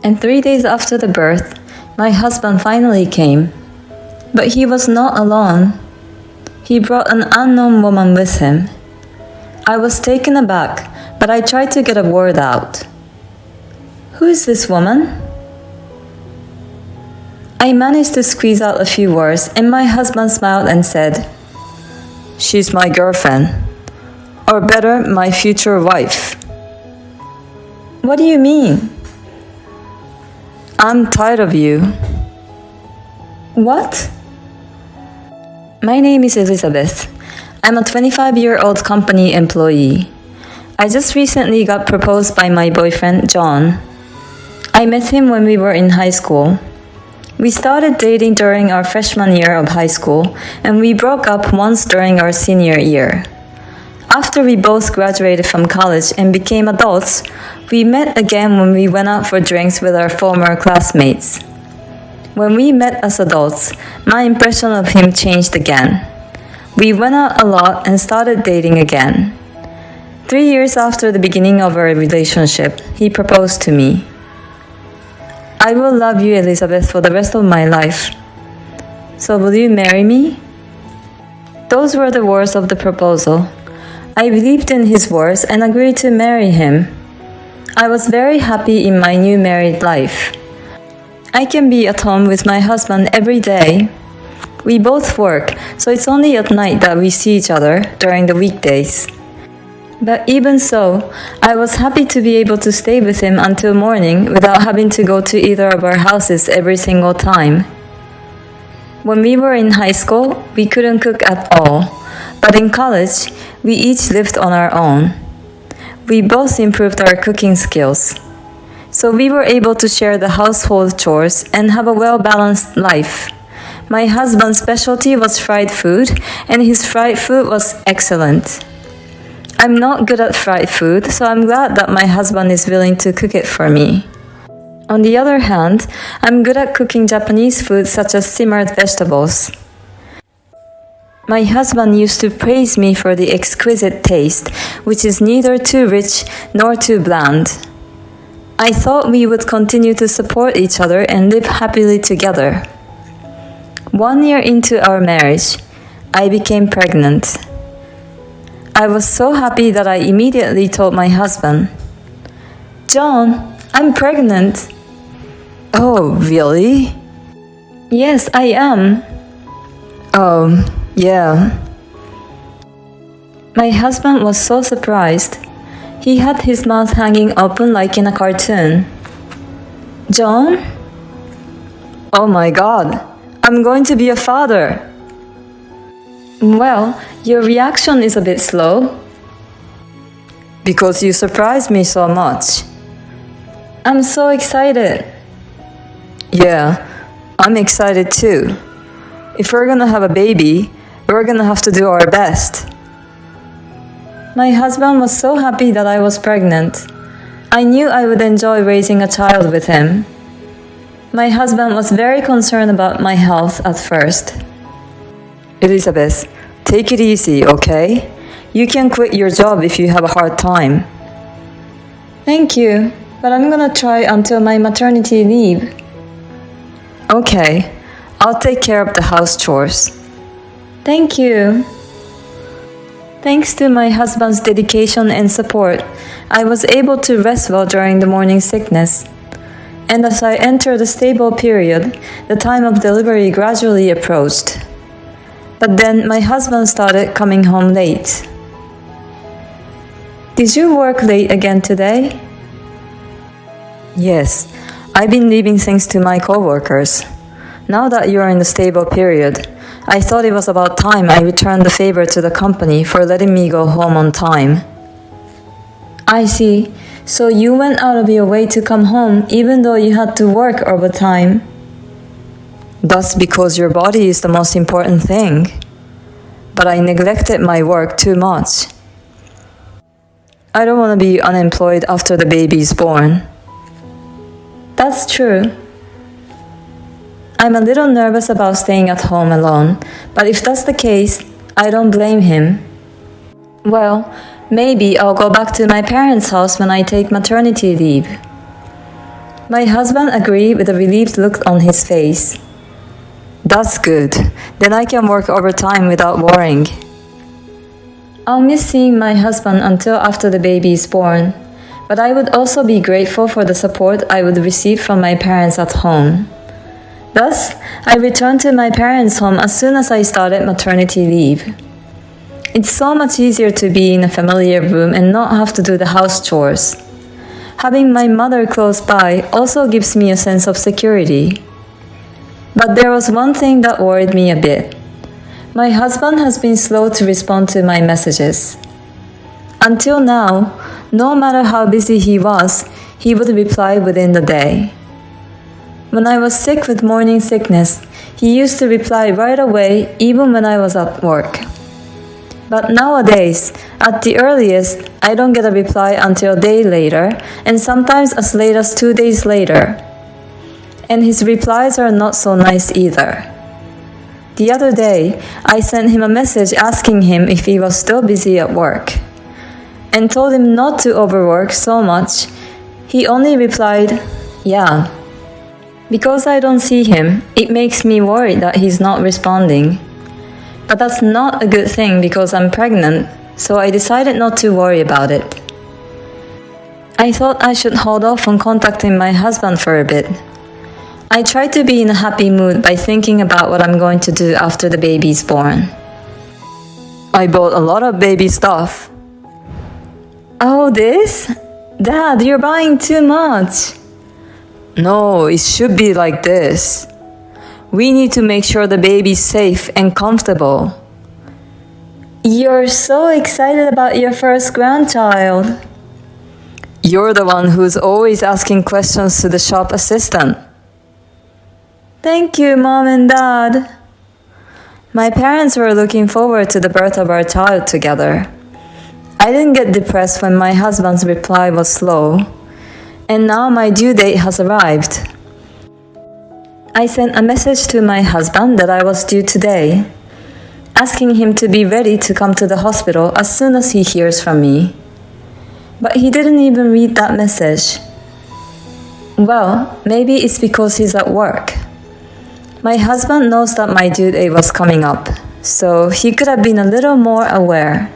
And 3 days after the birth, my husband finally came. But he was not alone. He brought an unknown woman with him. I was taken aback, but I tried to get a word out. "Who is this woman?" I managed to squeeze out a few words, and my husband smiled and said, "She's my girlfriend. Or better, my future wife." "What do you mean?" "I'm tired of you." "What?" My name is Elizabeth. I'm a 25-year-old company employee. I just recently got proposed by my boyfriend, John. I met him when we were in high school. We started dating during our freshman year of high school, and we broke up once during our senior year. After we both graduated from college and became adults, we met again when we went out for drinks with our former classmates. When we met as adults, my impression of him changed again. We went out a lot and started dating again. 3 years after the beginning of our relationship, he proposed to me. "I will love you, Elizabeth, for the rest of my life. So will you marry me?" Those were the words of the proposal. I believed in his words and agreed to marry him. I was very happy in my new married life. I can be at home with my husband every day. We both work, so it's only at night that we see each other during the weekdays. But even so, I was happy to be able to stay with him until morning without having to go to either of our houses every single time. When we were in high school, we couldn't cook at all, but in college, we each lived on our own. We both improved our cooking skills. So we were able to share the household chores and have a well-balanced life. My husband's specialty was fried food, and his fried food was excellent. I'm not good at fried food, so I'm glad that my husband is willing to cook it for me. On the other hand, I'm good at cooking Japanese food such as simmered vegetables. My husband used to praise me for the exquisite taste, which is neither too rich nor too bland. I thought we would continue to support each other and live happily together. 1 year into our marriage, I became pregnant. I was so happy that I immediately told my husband, "John, I'm pregnant." "Oh, really?" "Yes, I am." Yeah. My husband was so surprised. He had his mouth hanging open like in a cartoon. "John?" "Oh my God, I'm going to be a father." "Well, your reaction is a bit slow." "Because you surprised me so much." "I'm so excited." "Yeah, I'm excited too. If we're gonna have a baby, we're gonna have to do our best." My husband was so happy that I was pregnant. I knew I would enjoy raising a child with him. My husband was very concerned about my health at first. "Elizabeth, take it easy, okay? You can quit your job if you have a hard time." "Thank you, but I'm gonna try until my maternity leave." "Okay, I'll take care of the house chores." "Thank you." Thanks to my husband's dedication and support, I was able to rest well during the morning sickness. And as I entered the stable period, the time of delivery gradually approached. But then my husband started coming home late. "Did you work late again today?" "Yes, I've been leaving things to my coworkers. Now that you're in the stable period, I thought it was about time I returned the favor to the company for letting me go home on time." "I see. So you went out of your way to come home even though you had to work overtime." "That's because your body is the most important thing. But I neglected my work too much. I don't want to be unemployed after the baby is born." "That's true. I'm a little nervous about staying at home alone, but if that's the case, I don't blame him. Well, maybe I'll go back to my parents' house when I take maternity leave." My husband agreed with a relieved look on his face. That's good. Then I can work overtime without worrying. I'll miss seeing my husband until after the baby is born, but I would also be grateful for the support I would receive from my parents at home. Thus, I returned to my parents' home as soon as I started maternity leave. It's so much easier to be in a familiar room and not have to do the house chores. Having my mother close by also gives me a sense of security. But there was one thing that worried me a bit. My husband has been slow to respond to my messages. Until now, no matter how busy he was, he would reply within the day. When I was sick with morning sickness, he used to reply right away even when I was at work. But nowadays, at the earliest, I don't get a reply until a day later, and sometimes as late as 2 days later. And his replies are not so nice either. The other day, I sent him a message asking him if he was still busy at work, and told him not to overwork so much. He only replied, "Yeah." Because I don't see him, it makes me worried that he's not responding. But that's not a good thing because I'm pregnant, so I decided not to worry about it. I thought I should hold off on contacting my husband for a bit. I try to be in a happy mood by thinking about what I'm going to do after the baby's born. I bought a lot of baby stuff. Oh, this? Dad, you're buying too much. No, it should be like this. We need to make sure the baby's safe and comfortable. You're so excited about your first grandchild. You're the one who's always asking questions to the shop assistant. Thank you, Mom and Dad. My parents were looking forward to the birth of our child together. I didn't get depressed when my husband's reply was slow, and now my due date has arrived. I sent a message to my husband that I was due today, asking him to be ready to come to the hospital as soon as he hears from me. But he didn't even read that message. Well, maybe it's because he's at work. My husband knows that my due date was coming up, so he could have been a little more aware.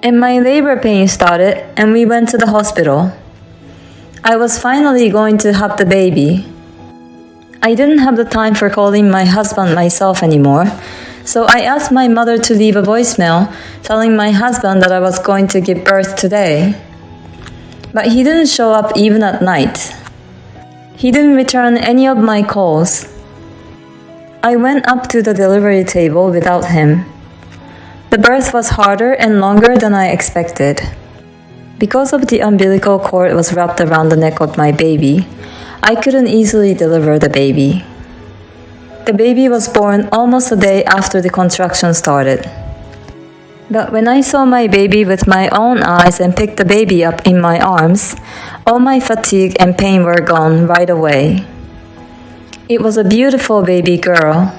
And my labor pain started, and we went to the hospital. I was finally going to have the baby. I didn't have the time for calling my husband myself anymore, so I asked my mother to leave a voicemail telling my husband that I was going to give birth today. But he didn't show up even at night. He didn't return any of my calls. I went up to the delivery table without him. The birth was harder and longer than I expected. Because of the umbilical cord was wrapped around the neck of my baby, I couldn't easily deliver the baby. The baby was born almost a day after the contraction started. But when I saw my baby with my own eyes and picked the baby up in my arms, all my fatigue and pain were gone right away. It was a beautiful baby girl.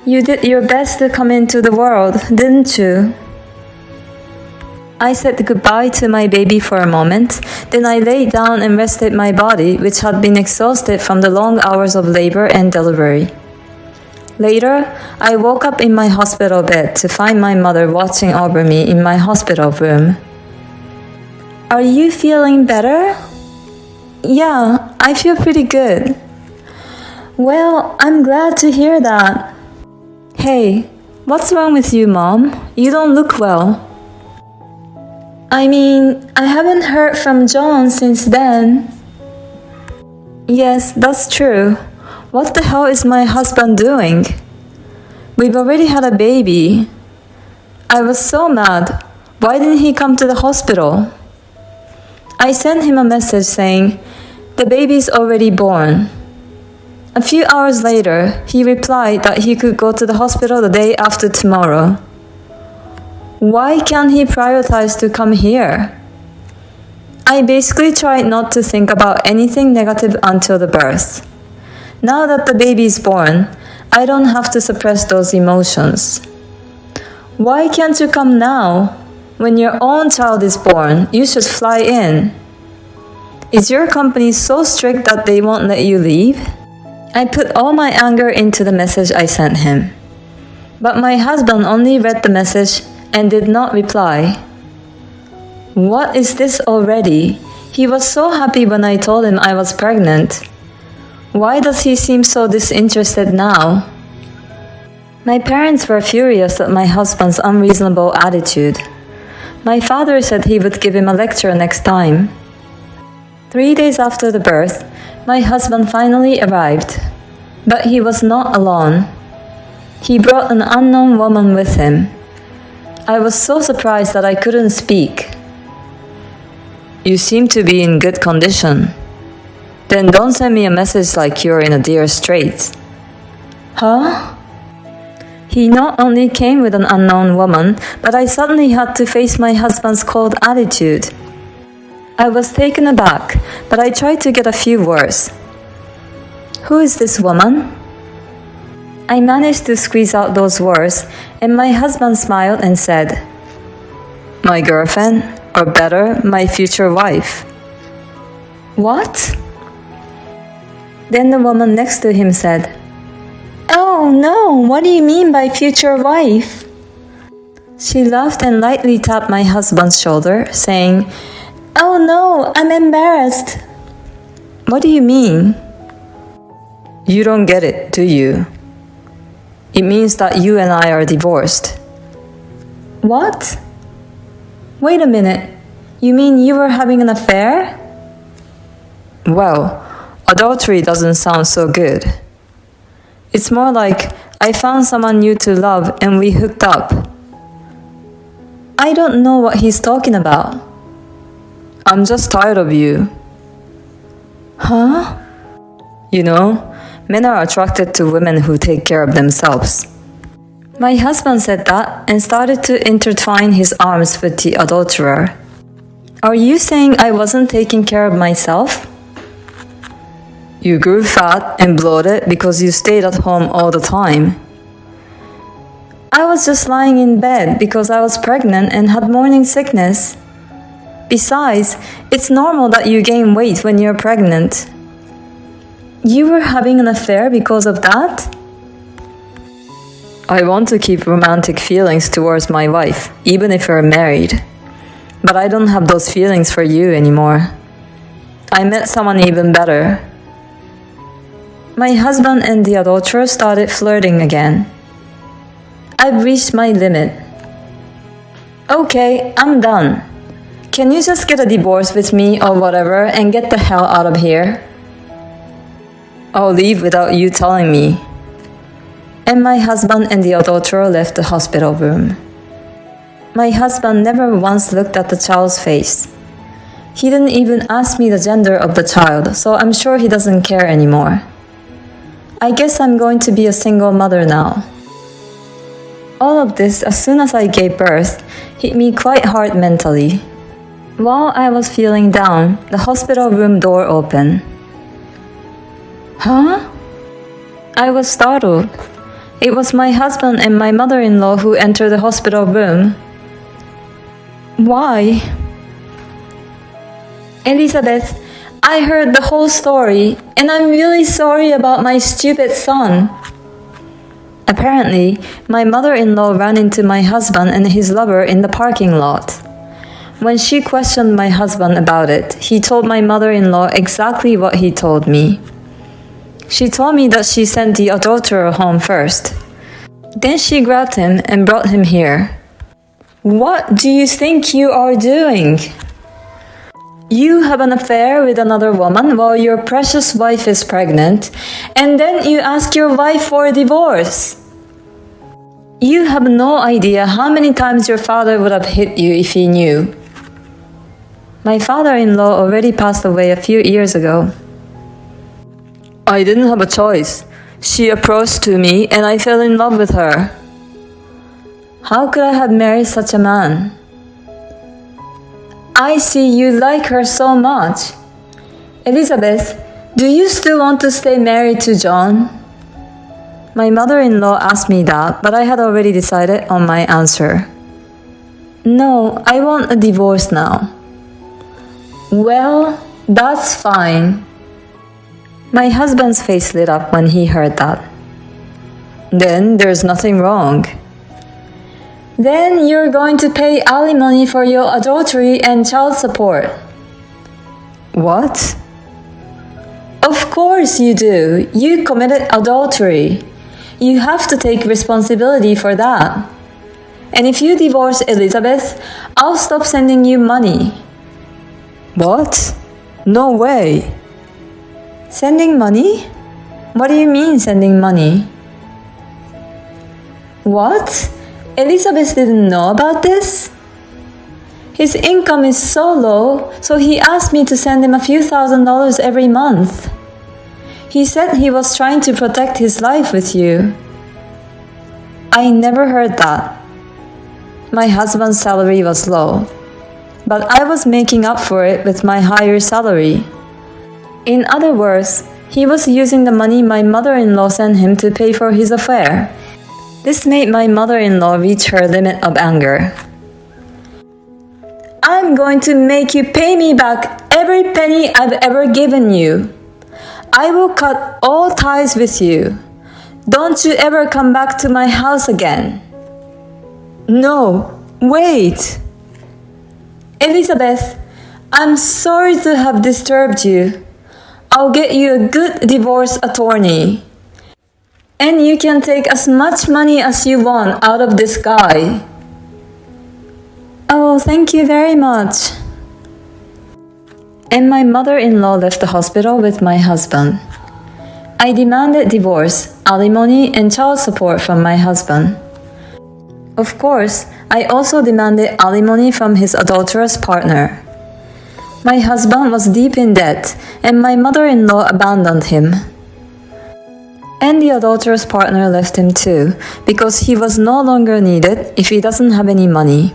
You did your best to come into the world, didn't you? I said goodbye to my baby for a moment, then I lay down and rested my body, which had been exhausted from the long hours of labor and delivery. Later, I woke up in my hospital bed to find my mother watching over me in my hospital room. Are you feeling better? Yeah, I feel pretty good. Well, I'm glad to hear that. Hey, what's wrong with you, Mom? You don't look well. I mean, I haven't heard from John since then. Yes, that's true. What the hell is my husband doing? We've already had a baby. I was so mad. Why didn't he come to the hospital? I sent him a message saying, "The baby's already born." A few hours later, he replied that he could go to the hospital the day after tomorrow. Why can't he prioritize to come here? I basically tried not to think about anything negative until the birth. Now that the baby is born, I don't have to suppress those emotions. Why can't you come now? When your own child is born, you should fly in. Is your company so strict that they won't let you leave? I put all my anger into the message I sent him. But my husband only read the message and did not reply. What is this already? He was so happy when I told him I was pregnant. Why does he seem so disinterested now? My parents were furious at my husband's unreasonable attitude. My father said he would give him a lecture next time. 3 days after the birth, my husband finally arrived, but he was not alone. He brought an unknown woman with him. I was so surprised that I couldn't speak. You seem to be in good condition. Then don't send me a message like you're in a dire straits. Huh? He not only came with an unknown woman, but I suddenly had to face my husband's cold attitude. I was taken aback, but I tried to get a few words. Who is this woman? I managed to squeeze out those words, and my husband smiled and said, My girlfriend, or better, my future wife. What? Then the woman next to him said, Oh no, what do you mean by future wife? She laughed and lightly tapped my husband's shoulder, saying, Oh no, I'm embarrassed. What do you mean? You don't get it, do you? It means that you and I are divorced. What? Wait a minute. You mean you were having an affair? Well, adultery doesn't sound so good. It's more like I found someone new to love and we hooked up. I don't know what he's talking about. I'm just tired of you. Huh? You know, men are attracted to women who take care of themselves. My husband said that and started to intertwine his arms with the adulterer. Are you saying I wasn't taking care of myself? You grew fat and bloated because you stayed at home all the time. I was just lying in bed because I was pregnant and had morning sickness. Besides, it's normal that you gain weight when you're pregnant. You were having an affair because of that? I want to keep romantic feelings towards my wife, even if we're married. But I don't have those feelings for you anymore. I met someone even better. My husband and the adulterer started flirting again. I've reached my limit. Okay, I'm done. Can you just get a divorce with me or whatever and get the hell out of here? I'll leave without you telling me. And my husband and the adulterer left the hospital room. My husband never once looked at the child's face. He didn't even ask me the gender of the child, so I'm sure he doesn't care anymore. I guess I'm going to be a single mother now. All of this, as soon as I gave birth, hit me quite hard mentally. While I was feeling down, the hospital room door opened. Huh? I was startled. It was my husband and my mother-in-law who entered the hospital room. Why? Elizabeth, I heard the whole story, and I'm really sorry about my stupid son. Apparently, my mother-in-law ran into my husband and his lover in the parking lot. When she questioned my husband about it, he told my mother-in-law exactly what he told me. She told me that she sent the adulterer home first. Then she grabbed him and brought him here. What do you think you are doing? You have an affair with another woman while your precious wife is pregnant, and then you ask your wife for a divorce. You have no idea how many times your father would have hit you if he knew. My father-in-law already passed away a few years ago. I didn't have a choice. She approached to me and I fell in love with her. How could I have married such a man? I see you like her so much. Elizabeth, do you still want to stay married to John? My mother-in-law asked me that, but I had already decided on my answer. No, I want a divorce now. Well, That's fine. My husband's face lit up when he heard that. Then there's nothing wrong. Then you're going to pay alimony for your adultery and child support. What? Of course you do. You committed adultery. You have to take responsibility for that. And if you divorce Elizabeth, I'll stop sending you money. What? No way. Sending money? What do you mean sending money? What? Elizabeth didn't know about this? His income is so low, so he asked me to send him a few $1,000s every month. He said he was trying to protect his life with you. I never heard that. My husband's salary was low, but I was making up for it with my higher salary. In other words, he was using the money my mother-in-law sent him to pay for his affair. This made my mother-in-law reach her limit of anger. I'm going to make you pay me back every penny I've ever given you. I will cut all ties with you. Don't you ever come back to my house again. No, wait. Elizabeth, I'm sorry to have disturbed you. I'll get you a good divorce attorney. And you can take as much money as you want out of this guy. Oh, thank you very much. And my mother-in-law left the hospital with my husband. I demanded divorce, alimony, and child support from my husband. Of course, I also demanded alimony from his adulterous partner. My husband was deep in debt, and my mother-in-law abandoned him. And the adulterous partner left him too, because he was no longer needed if he doesn't have any money.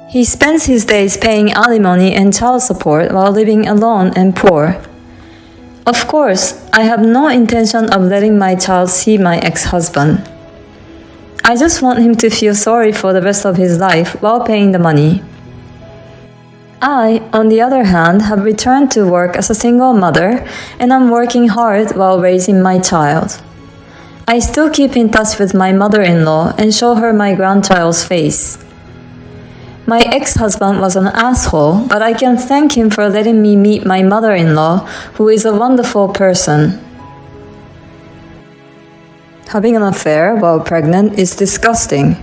He spends his days paying alimony and child support while living alone and poor. Of course, I have no intention of letting my child see my ex-husband. I just want him to feel sorry for the rest of his life while paying the money. I, on the other hand, have returned to work as a single mother, and I'm working hard while raising my child. I still keep in touch with my mother-in-law and show her my grandchild's face. My ex-husband was an asshole, but I can thank him for letting me meet my mother-in-law, who is a wonderful person. Having an affair while pregnant is disgusting.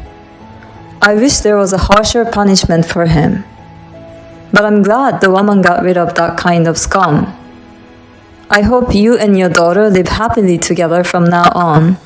I wish there was a harsher punishment for him. But I'm glad the woman got rid of that kind of scum. I hope you and your daughter live happily together from now on.